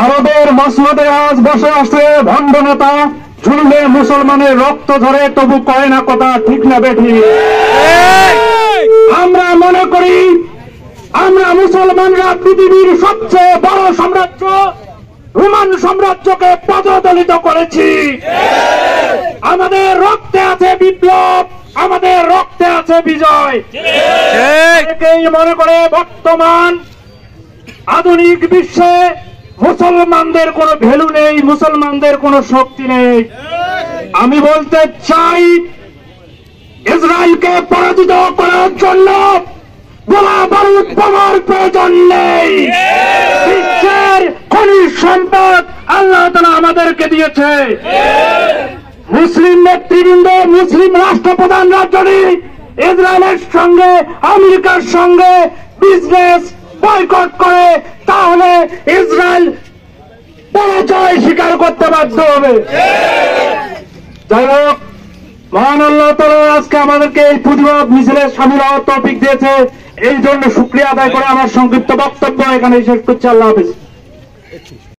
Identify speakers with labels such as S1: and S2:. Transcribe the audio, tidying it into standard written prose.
S1: আরবের মসনদে আজ বসে আছে ভণ্ড নেতা, ঝুললে মুসলমানের রক্ত ঝরে তবু কয় না কথা, ঠিক না বেঠি? আমরা মনে করি আমরা মুসলমানরা পৃথিবীর সবচেয়ে বড় সাম্রাজ্য রোমান সাম্রাজ্যকে পদদলিত করেছি। আমাদের রক্তে আছে বিপ্লব, আমাদের রক্তে আছে বিজয়। অনেকেই মনে করে বর্তমান আধুনিক বিশ্বে মুসলমানদের কোনো ভ্যালু নেই, মুসলমানদের কোনো শক্তি নেই। আমি বলতে চাই, ইসরায়েলকে পরাজিত করার জন্য গোলা বারুদ বোমার প্রয়োজন নেই। বিশ্বের খনিজ সম্পদ আল্লাহ তাআলা আমাদেরকে দিয়েছে। মুসলিম নেতৃবৃন্দ, মুসলিম রাষ্ট্রপ্রধানরা যদি ইসরায়েলের সঙ্গে, আমেরিকার সঙ্গে বিজনেস বয়কট করে, তাহলে ইসরায়েল পরাজয় স্বীকার করতে বাধ্য হবে। যাই হোক, মহান আল্লাহ তাআলা আজকে আমাদেরকে এই প্রতিবাদ মিছিলে শামিল হওয়ার তৌফিক দিয়েছে। এই জন্য শুকরিয়া আদায় করে আমার সংক্ষিপ্ত বক্তব্য এখানে শেষ করছি। আল্লাহ হাফেজ।